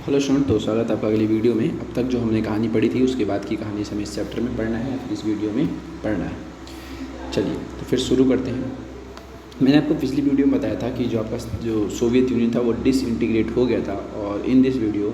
Hello student, तो स्वागत है आपका अगली वीडियो में। अब तक जो हमने कहानी पढ़ी थी उसके बाद की कहानी हमें इस चैप्टर में पढ़ना है या फिर इस वीडियो में पढ़ना है। चलिए तो फिर शुरू करते हैं। मैंने आपको पिछली वीडियो में बताया था कि जो आपका जो सोवियत यूनियन था वो डिसइंटीग्रेट हो गया था, और in this video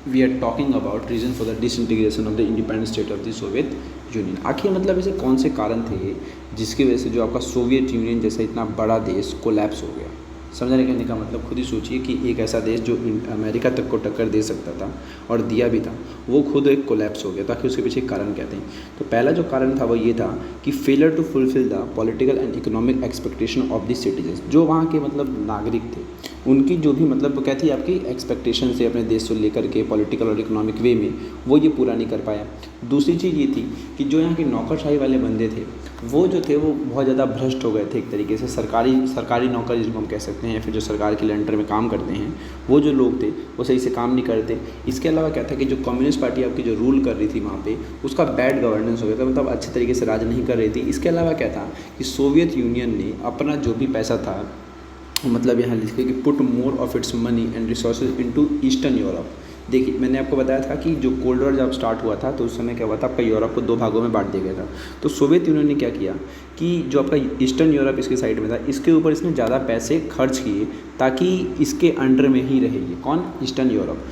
we are talking about reason for the disintegration of the independent state of the Soviet Union. आखिर मतलब ऐसे कौन से कारण थे जिसकी वजह से जो आपका सोवियत यूनियन जैसा इतना बड़ा देश कोलैप्स हो गया। समझने कहने का मतलब खुद ही सोचिए कि एक ऐसा देश जो अमेरिका तक को टक्कर दे सकता था और दिया भी था, वो खुद एक कोलैप्स हो गया। ताकि उसके पीछे कारण कहते हैं, तो पहला जो कारण था वो ये था कि failure to fulfil the political and economic expectation of the citizens. जो वहाँ के मतलब नागरिक थे, उनकी जो भी मतलब क्या थी आपकी एक्सपेक्टेशन से अपने देश को लेकर के पॉलिटिकल और इकोनॉमिक वे में, वो ये पूरा नहीं कर पाया। दूसरी चीज़ ये थी कि जो यहाँ के नौकरशाही वाले बंदे थे वो जो थे वो बहुत ज़्यादा भ्रष्ट हो गए थे। एक तरीके से सरकारी नौकर जिनको हम कह सकते हैं, या फिर जो सरकार के अंडर में काम करते हैं, वो जो लोग थे वो सही से काम नहीं करते। इसके अलावा क्या था कि जो कम्युनिस्ट पार्टी आपकी जो रूल कर रही थी वहाँ पे, उसका बैड गवर्नेंस हो गया था, मतलब अच्छे तरीके से राज नहीं कर रही थी। इसके अलावा क्या था कि सोवियत यूनियन ने अपना जो भी पैसा था, मतलब यहाँ लिखे कि put more of its money and resources into eastern Europe. देखिए, मैंने आपको बताया था कि जो कोल्ड वॉर जब स्टार्ट हुआ था तो उस समय क्या हुआ था, आपका यूरोप को दो भागों में बांट दिया गया था। तो सोवियत यूनियन ने क्या किया कि जो आपका ईस्टर्न यूरोप इसके साइड में था, इसके ऊपर इसने ज़्यादा पैसे खर्च किए ताकि इसके अंडर में ही रहे ये कौन, ईस्टर्न यूरोप।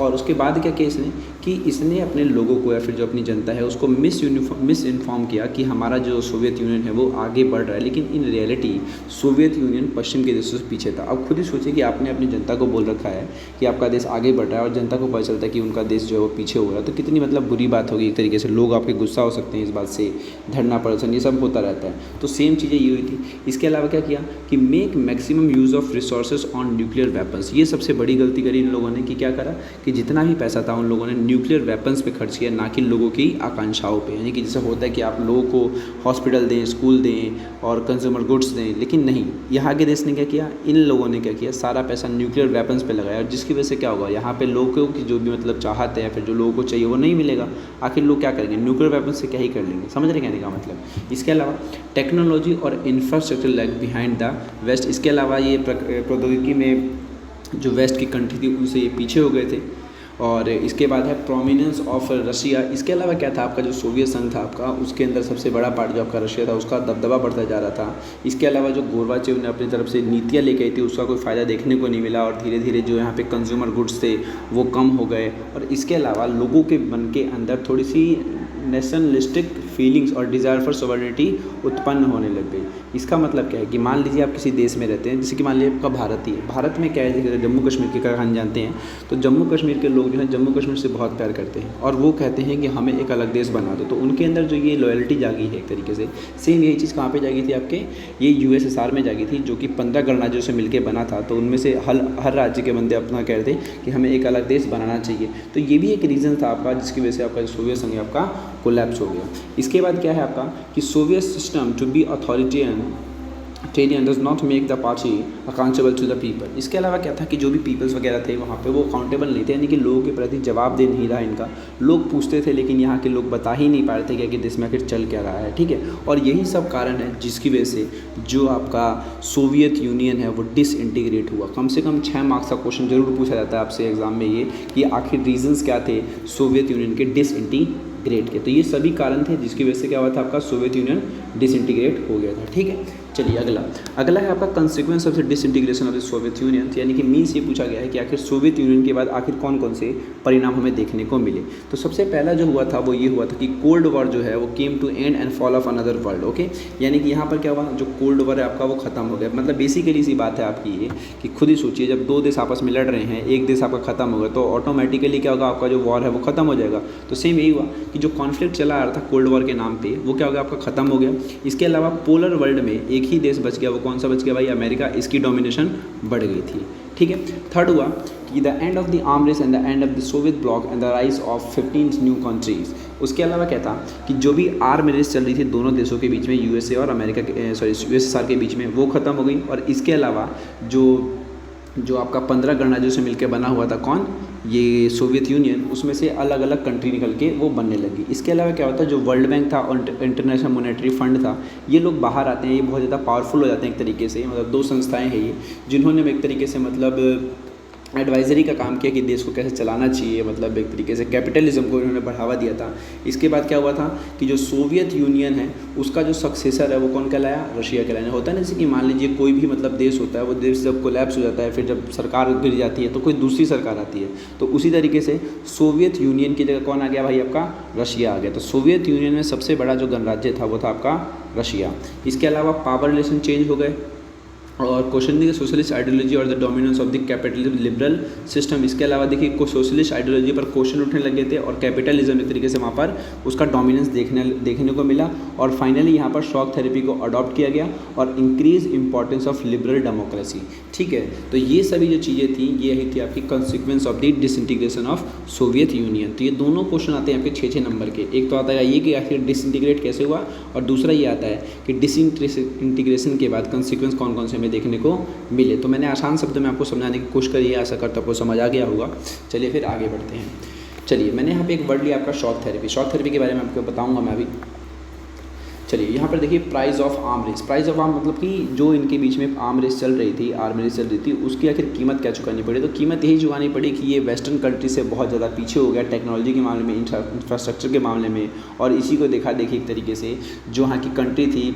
और उसके बाद क्या किया इसने कि इसने अपने लोगों को या फिर जो अपनी जनता है उसको मिस इन्फॉर्म किया कि हमारा जो सोवियत यूनियन है वो आगे बढ़ रहा है, लेकिन इन रियलिटी सोवियत यूनियन पश्चिम के देशों से पीछे था। अब खुद ही सोचिए कि आपने अपनी जनता को बोल रखा है कि आपका देश आगे बढ़ रहा है और जनता को पता चलता है कि उनका देश जो है वो पीछे हो रहा है, तो कितनी मतलब बुरी बात होगी। एक तरीके से लोग आपके गुस्सा हो सकते हैं इस बात से, धरना प्रदर्शन ये सब होता रहता है। तो सेम चीज़ें ये हुई थी। इसके अलावा क्या किया कि make maximum use of resources on nuclear weapons. ये सबसे बड़ी गलती करी इन लोगों ने कि क्या करा कि जितना भी पैसा था उन लोगों ने न्यूक्लियर वेपन्स पे खर्च किया, ना कि लोगों की आकांक्षाओं पे। यानी कि जैसे होता है कि आप लोगों को हॉस्पिटल दें, स्कूल दें और कंज्यूमर गुड्स दें, लेकिन नहीं, यहाँ के देश ने क्या किया, इन लोगों ने क्या किया, सारा पैसा न्यूक्लियर वेपन्स पे लगाया। और जिसकी वजह से क्या होगा, यहाँ पे लोगों की जो भी मतलब चाहत है या फिर जो लोगों को चाहिए वो नहीं मिलेगा। आखिर लोग क्या करेंगे, न्यूक्लियर वेपन्स से क्या ही कर लेंगे। समझ रहे कहने का मतलब। इसके अलावा टेक्नोलॉजी और infrastructure lag behind the West. इसके अलावा ये प्रौद्योगिकी में जो वेस्ट की कंट्री थी उनसे ये पीछे हो गए थे। और इसके बाद है प्रोमिनेंस ऑफ रशिया। इसके अलावा क्या था, आपका जो सोवियत संघ था आपका, उसके अंदर सबसे बड़ा पार्ट जो आपका रशिया था, उसका दबदबा बढ़ता जा रहा था। इसके अलावा जो गोरबाचेव ने अपनी तरफ से नीतियाँ लेके आई थी उसका कोई फ़ायदा देखने को नहीं मिला, और धीरे धीरे जो यहाँ पे कंज्यूमर गुड्स थे वो कम हो गए। और इसके अलावा लोगों के मन के अंदर थोड़ी सी नेशनलिस्टिक फीलिंग्स और डिज़ायर फॉर सॉवरेनिटी उत्पन्न होने लग गई। इसका मतलब क्या है कि मान लीजिए आप किसी देश में रहते हैं, जैसे कि मान लीजिए आपका भारत ही है। भारत में क्या है, जैसे जम्मू कश्मीर की कहानी जानते हैं, तो जम्मू कश्मीर के लोग जो हैं जम्मू कश्मीर से बहुत प्यार करते हैं और वो कहते हैं कि हमें एक अलग देश बना दो। तो उनके अंदर जो ये लॉयल्टी जागी है एक तरीके से, सेम यही चीज़ कहाँ पर जागी थी आपके, ये USSR में जागी थी, जो कि 15 गणराज्यों से मिलकर बना था। तो उनमें से हर राज्य के बंदे अपना कह रहे थे कि हमें एक अलग देश बनाना चाहिए। तो ये भी एक रीज़न था आपका जिसकी वजह से आपका जो सोवियत संघ आपका कोलैप्स हो गया। इसके बाद क्या है आपका कि Soviet system to be authoritarian does not make the party accountable to the people. इसके अलावा क्या था कि जो भी पीपल्स वगैरह थे वहाँ पे वो अकाउंटेबल नहीं थे, यानी कि लोगों के प्रति जवाब दे नहीं रहा इनका। लोग पूछते थे लेकिन यहाँ के लोग बता ही नहीं पा रहे थे कि देश में आखिर चल क्या रहा है। ठीक है, और यही सब कारण है जिसकी वजह से जो आपका सोवियत यूनियन है वो डिसइंटीग्रेट हुआ। कम से कम 6 मार्क्स का क्वेश्चन जरूर पूछा जाता है आपसे एग्जाम में ये कि आखिर रीजंस क्या थे सोवियत यूनियन के डिसइंटीग्रेट के। तो ये सभी कारण थे जिसकी वजह से क्या हुआ था, आपका सोवियत यूनियन डिसइंटीग्रेट हो गया था। ठीक है, चलिए अगला है आपका consequence of the disintegration of the Soviet union. यानी कि मीन्स ये पूछा गया है कि आखिर सोवियत यूनियन के बाद आखिर कौन कौन से परिणाम हमें देखने को मिले। तो सबसे पहला जो हुआ था वो ये हुआ था कि कोल्ड वॉर जो है वो came to end and fall of another world. Okay, यानी कि यहाँ पर क्या हुआ, जो कोल्ड वॉर है आपका वो खत्म हो गया। मतलब बेसिकली सी बात है आपकी ये कि खुद ही सोचिए, जब दो देश आपस में लड़ रहे हैं, एक देश आपका खत्म होगा तो ऑटोमेटिकली क्या होगा, आपका जो वॉर है वो खत्म हो जाएगा। तो सेम यही हुआ कि जो कॉन्फ्लिक्ट चला आ रहा था कोल्ड वॉर के नाम पे, वो क्या हो गया, आपका खत्म हो गया। इसके अलावा पोलर वर्ल्ड में एक ही देश बच गया, वो कौन सा बच गया भाई, अमेरिका। इसकी डोमिनेशन बढ़ गई थी। ठीक है, थर्ड हुआ कि the end of the arm race and the end of the Soviet bloc and the rise of 15 new countries. उसके अलावा क्या था कि जो भी आर्म रेस चल रही थी दोनों देशों के बीच में, USA और अमेरिका के USSR के बीच में, वो खत्म हो गई। और इसके अलावा जो आपका 15 गणराज्यों से मिलकर बना हुआ था कौन, ये सोवियत यूनियन, उसमें से अलग अलग कंट्री निकल के वो बनने लगी। इसके अलावा क्या होता है, जो वर्ल्ड बैंक था और इंटरनेशनल मॉनेटरी फंड था, ये लोग बाहर आते हैं, ये बहुत ज़्यादा पावरफुल हो जाते हैं एक तरीके से। मतलब दो संस्थाएं हैं ये जिन्होंने एक तरीके से मतलब एडवाइजरी का काम किया कि देश को कैसे चलाना चाहिए, मतलब एक तरीके से कैपिटलिज्म को इन्होंने बढ़ावा दिया था। इसके बाद क्या हुआ था कि जो सोवियत यूनियन है उसका जो सक्सेसर है वो कौन कहलाया, रशिया कहलाया। होता है ना, जैसे कि मान लीजिए कोई भी मतलब देश होता है, वो देश जब कोलैप्स हो जाता है, फिर जब सरकार गिर जाती है तो कोई दूसरी सरकार आती है, तो उसी तरीके से सोवियत यूनियन की जगह कौन आ गया भाई, आपका रशिया आ गया। तो सोवियत यूनियन में सबसे बड़ा जो गणराज्य था वो था आपका रशिया। इसके अलावा पावर रिलेशन चेंज हो गए और क्वेश्चन देखिए सोशलिस्ट आइडियोलॉजी और the dominance of the capitalism liberal system. इसके अलावा देखिए को सोशलिस्ट आइडियोलॉजी पर क्वेश्चन उठने लगे थे और कैपिटलिज्म एक तरीके से वहाँ पर उसका डोमिनेंस देखने को मिला। और फाइनली यहाँ पर शॉक थेरेपी को अडॉप्ट किया गया और increase importance of liberal democracy. ठीक है, तो ये सभी जो चीज़ें थी ये ही थी आपकी consequence of the disintegration of Soviet union. तो ये दोनों क्वेश्चन आते हैं आपके 6-6 नंबर के। एक तो आता है ये कि आखिर डिसइंटीग्रेट कैसे हुआ, और दूसरा ये आता है कि डिसइंटीग्रेशन के बाद कंसिक्वेंस कौन कौन से हमें देखने को मिले। तो मैंने आसान शब्द में आपको समझाने की कोशिश करी है, आशा करता हूँ आपको समझ आ गया होगा। चलिए फिर आगे बढ़ते हैं। चलिए मैंने यहाँ पे एक वर्ड लिया आपका शॉक थेरेपी। शॉक थेरेपी के बारे में आपको बताऊँगा मैं अभी। चलिए यहाँ पर देखिए price of arm race. Price of arm मतलब कि जो इनके बीच में आर्म रेस चल रही थी, आर्म रेस चल रही थी, उसकी आखिर कीमत क्या चुकानी पड़ी। तो कीमत यही चुकानी पड़ी कि ये वेस्टर्न कंट्री से बहुत ज़्यादा पीछे हो गया टेक्नोलॉजी के मामले में, इंफ्रास्ट्रक्चर के मामले में। और इसी को देखा देखी एक तरीके से जो यहाँ की कंट्री थी,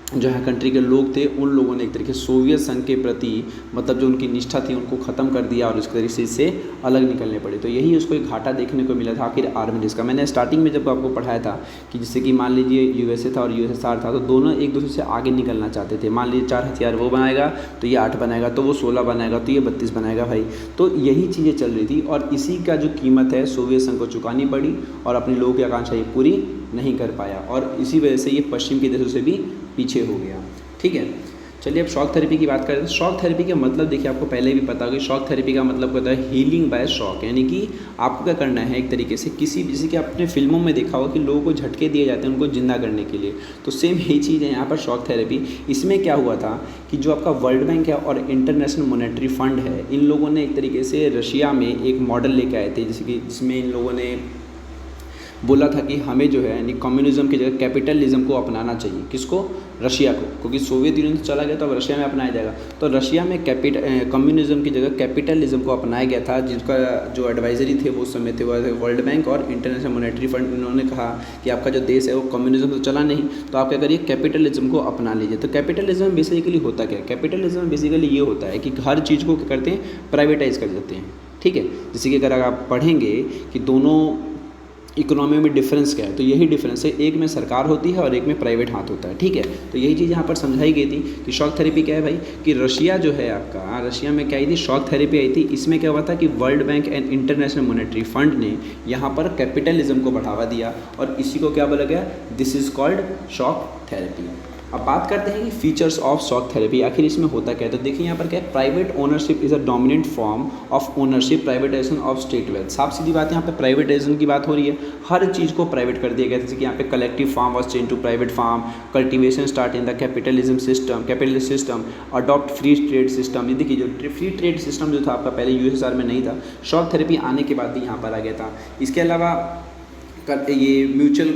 जो यहाँ कंट्री के लोग थे, उन लोगों ने एक तरीके से सोवियत संघ के प्रति मतलब जो उनकी निष्ठा थी उनको ख़त्म कर दिया और इस तरीके से इससे अलग निकलने पड़े। तो यही उसको एक घाटा देखने को मिला था आखिर आर्मी रेस का। मैंने स्टार्टिंग में जब आपको पढ़ाया था कि जैसे कि मान लीजिए यूएसए था और यूएसएसआर था, तो दोनों एक दूसरे से आगे निकलना चाहते थे। मान लीजिए 4 हथियार वो बनाएगा तो ये 8 बनाएगा, तो वो 16 बनाएगा तो ये 32 बनाएगा भाई। तो यही चीज़ें चल रही थी और इसी का जो कीमत है सोवियत संघ को चुकानी पड़ी और अपने लोगों की आकांक्षा ये पूरी नहीं कर पाया और इसी वजह से ये पश्चिम के देशों से भी पीछे हो गया। ठीक है, चलिए अब शॉक थेरेपी की बात करें। तो शॉक थेरेपी का मतलब देखिए आपको पहले भी पता होगा, शॉक थेरेपी का मतलब होता है हीलिंग बाय शॉक। यानी कि आपको क्या करना है एक तरीके से किसी, जैसे कि आपने फिल्मों में देखा होगा कि लोगों को झटके दिए जाते हैं उनको जिंदा करने के लिए, तो सेम यही चीज़ है यहाँ पर शॉक थेरेपी। इसमें क्या हुआ था कि जो आपका वर्ल्ड बैंक है और इंटरनेशनल मॉनेटरी फंड है, इन लोगों ने एक तरीके से रशिया में एक मॉडल लेके आए थे, जैसे कि जिसमें इन लोगों ने बोला था कि हमें जो है यानी कम्युनिज्म की जगह कैपिटलिज्म को अपनाना चाहिए। किसको, रशिया को, क्योंकि सोवियत यूनियन चला गया तो अब रशिया में अपनाया जाएगा। तो रशिया में कम्युनिज्म की जगह कैपिटलिज्म को अपनाया गया था, जिसका जो एडवाइजरी थे वो उस समय थे वर्ल्ड बैंक और इंटरनेशनल मॉनेटरी फंड। इन्होंने कहा कि आपका जो देश है वो कम्युनिज्म तो चला नहीं, तो आप क्या करिए कैपिटलिज्म को अपना लीजिए। तो कैपिटलिज्म बेसिकली होता क्या है, कैपिटलिज्म बेसिकली ये होता है कि हर चीज़ को क्या करते हैं, प्राइवेटाइज कर देते हैं। ठीक है, जैसे कि अगर आप पढ़ेंगे कि दोनों इकोनॉमी में डिफरेंस क्या है, तो यही डिफरेंस है, एक में सरकार होती है और एक में प्राइवेट हाथ होता है। ठीक है, तो यही चीज़ यहाँ पर समझाई गई थी कि शॉक थेरेपी क्या है भाई, कि रशिया जो है आपका, रशिया में क्या आई थी, शॉक थेरेपी आई थी। इसमें क्या हुआ था कि world bank and international monetary fund ने यहाँ पर कैपिटलिज्म को बढ़ावा दिया और इसी को क्या बोला गया, this is called shock therapy. अब बात करते हैं कि फीचर्स ऑफ शॉक थेरेपी, आखिर इसमें होता क्या है। तो देखिए यहाँ पर क्या है, private ownership is a dominant form of ownership, privatisation of state wealth. साफ सीधी बात है, यहाँ पे प्राइवेटाइजेशन की बात हो रही है, हर चीज़ को प्राइवेट कर दिया गया। जैसे कि यहाँ पे collective farm was change to private farm, cultivation start in the capitalism system, capitalist system, adopt free trade system. ये देखिए जो फ्री ट्रेड सिस्टम जो था आपका पहले यूएसएसआर में नहीं था, शॉक थेरेपी आने के बाद भी यहाँ पर आ गया था। इसके अलावा ये mutual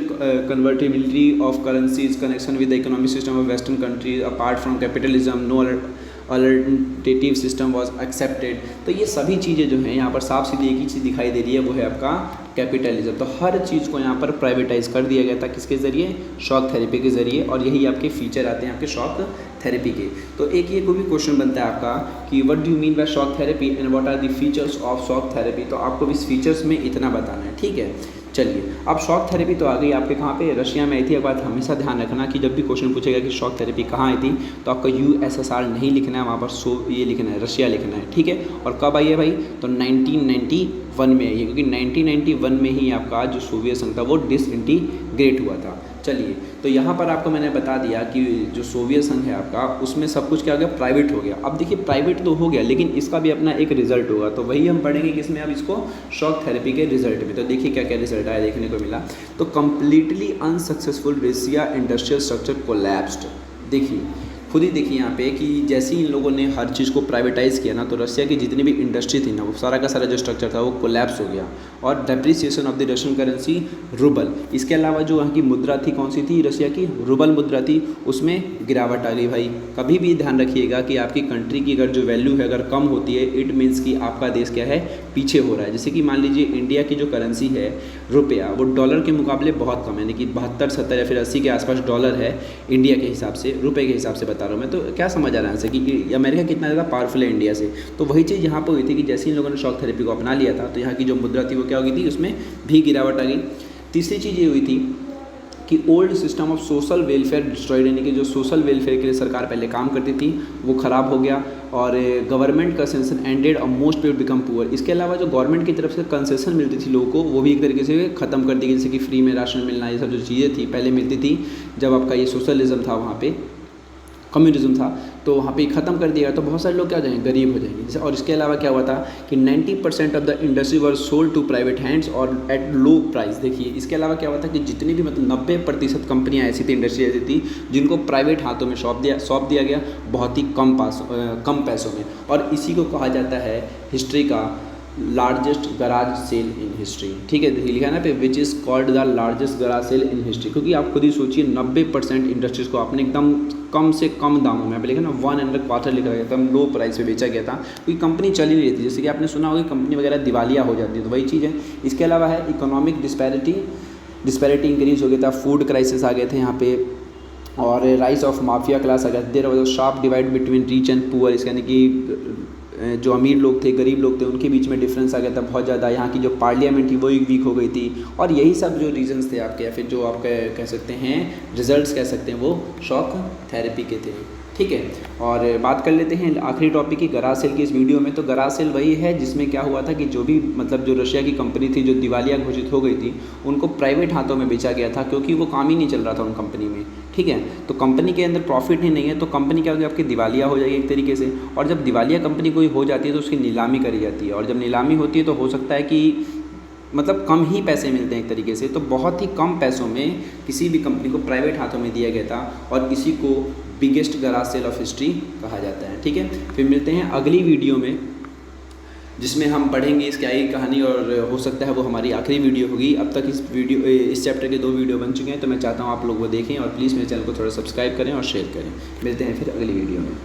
convertibility of currencies, connection with the economic system of western countries apart from capitalism, no alternative system was accepted. तो ये सभी चीज़ें जो हैं यहाँ पर साफ सीधी एक ही चीज़ दिखाई दे रही है, वो है आपका कैपिटलिज्म। तो हर चीज़ को यहाँ पर प्राइवेटाइज कर दिया गया था, किसके ज़रिए, शॉक थेरेपी के ज़रिए। और यही आपके फीचर आते हैं आपके शॉक थेरेपी के। तो एक ये कोई भी क्वेश्चन बनता है आपका कि what do you mean by shock therapy and what are the features of shock therapy. तो आपको इस फीचर्स में इतना बताना है। ठीक है, चलिए अब शॉक थेरेपी तो आ गई आपके कहाँ पे, रशिया में आई थी। एक बात हमेशा ध्यान रखना कि जब भी क्वेश्चन पूछेगा कि शॉक थेरेपी कहाँ आई थी, तो आपका यूएसएसआर नहीं लिखना है, वहाँ पर ये लिखना है, रशिया लिखना है। ठीक है, और कब आई है भाई, तो 1991 में आई है, क्योंकि 1991 में ही आपका जो सोवियत संघ था वो डिसइंटीग्रेट हुआ था। चलिए, तो यहाँ पर आपको मैंने बता दिया कि जो सोवियत संघ है आपका, उसमें सब कुछ क्या हो गया, प्राइवेट हो गया। अब देखिए प्राइवेट तो हो गया, लेकिन इसका भी अपना एक रिजल्ट होगा, तो वही हम पढ़ेंगे किसमें, अब इसको शॉक थेरेपी के रिजल्ट में। तो देखिए क्या क्या रिजल्ट आया देखने को मिला। तो completely unsuccessful Russia industrial structure collapsed. देखिए खुद ही देखिए यहाँ पे कि जैसे ही इन लोगों ने हर चीज़ को प्राइवेटाइज़ किया ना, तो रशिया की जितनी भी इंडस्ट्री थी ना, वो सारा का सारा जो स्ट्रक्चर था वो कोलैप्स हो गया। और depreciation of the Russian currency rouble, इसके अलावा जो वहाँ की मुद्रा थी, कौन सी थी, रशिया की रूबल मुद्रा थी, उसमें गिरावट आ गई। भाई कभी भी ध्यान रखिएगा कि आपकी कंट्री की अगर जो वैल्यू है अगर कम होती है, इट मीन्स कि आपका देश क्या है, पीछे हो रहा है। जैसे कि मान लीजिए इंडिया की जो करेंसी है रुपया, वो डॉलर के मुकाबले बहुत कम है, यानी कि 72, 70 या फिर 80 के आसपास डॉलर है इंडिया के हिसाब से, रुपए के हिसाब से बता रहा हूँ मैं। तो क्या समझ आ रहा है इससे कि अमेरिका कितना ज़्यादा पावरफुल है इंडिया से। तो वही चीज़ यहाँ पर हुई थी कि जैसे इन लोगों ने शॉक थेरेपी को अपना लिया था, तो यहाँ की जो मुद्रा थी वो क्या हो गई थी, उसमें भी गिरावट आ गई। तीसरी चीज़ ये हुई थी कि old system of social welfare destroyed, यानी कि जो सोशल वेलफेयर के लिए सरकार पहले काम करती थी वो ख़राब हो गया। और गवर्नमेंट कंसेशन एंडेड और मोस्ट पीपल बिकम पुअर, इसके अलावा जो गवर्नमेंट की तरफ से कंसेशन मिलती थी लोगों को, वो भी एक तरीके से ख़त्म कर दी गई। जैसे कि फ्री में राशन मिलना, ये सब जो चीज़ें थी पहले मिलती थी जब आपका ये सोशलिज्म था, वहाँ पे कम्युनिज्म था, तो वहाँ पे ख़त्म कर दिया। तो बहुत सारे लोग क्या हो जाएंगे, गरीब हो जाएंगे। जैसे और इसके अलावा क्या हुआ था कि 90% of the industry were sold to private hands और एट लो प्राइस। देखिए इसके अलावा क्या हुआ था कि जितनी भी मतलब 90% कंपनियाँ ऐसी थी, इंडस्ट्री ऐसी थी जिनको प्राइवेट हाथों में सौंप दिया गया बहुत ही कम पैसों में। और इसी को कहा जाता है हिस्ट्री का largest garage sale in history. ठीक है, लिखा है ना पे, which is called the largest garage sale in history, क्योंकि आप खुद ही सोचिए 90% इंडस्ट्रीज़ को आपने एकदम कम से कम दामों में, आप लिखा ना 1.25 लिखा गया था, एकदम लो प्राइस पे बेचा गया था, क्योंकि कंपनी चल ही नहीं रही थी। जैसे कि आपने सुना होगा कंपनी वगैरह दिवालिया हो जाती है, तो वही चीज़ है। इसके अलावा है इकोनॉमिक डिस्पैरिटी इंक्रीज हो गया था, फूड क्राइसिस आ गए थे यहाँ पे, और राइज ऑफ माफिया क्लास आ गया। There was a sharp divide between rich and poor, इसका यानी कि जो अमीर लोग थे, गरीब लोग थे, उनके बीच में डिफरेंस आ गया था बहुत ज़्यादा। यहाँ की जो पार्लियामेंट थी वो वीक हो गई थी। और यही सब जो रीजंस थे आपके, या फिर जो आप कह सकते हैं रिजल्ट्स कह सकते हैं, वो शॉक थेरेपी के थे। ठीक है, और बात कर लेते हैं आखिरी टॉपिक की, गराज सेल की इस वीडियो में। तो गराज सेल वही है जिसमें क्या हुआ था कि जो भी मतलब जो रशिया की कंपनी थी जो दिवालिया घोषित हो गई थी, उनको प्राइवेट हाथों में बेचा गया था, क्योंकि वो काम ही नहीं चल रहा था उन कंपनी में। ठीक है, तो कंपनी के अंदर प्रॉफिट ही नहीं है, तो कंपनी क्या होगी, आपकी दिवालिया हो जाएगी एक तरीके से। और जब दिवालिया कंपनी कोई हो जाती है तो उसकी नीलामी करी जाती है, और जब नीलामी होती है तो हो सकता है कि मतलब कम ही पैसे मिलते हैं एक तरीके से। तो बहुत ही कम पैसों में किसी भी कंपनी को प्राइवेट हाथों में दिया गया था, और इसी को biggest garage sale of history कहा जाता है। ठीक है, फिर मिलते हैं अगली वीडियो में, जिसमें हम पढ़ेंगे इसकी आगे कहानी, और हो सकता है वो हमारी आखिरी वीडियो होगी। अब तक इस चैप्टर के 2 वीडियो बन चुके हैं, तो मैं चाहता हूँ आप लोग वो देखें, और प्लीज़ मेरे चैनल को थोड़ा सब्सक्राइब करें और शेयर करें। मिलते हैं फिर अगली वीडियो में।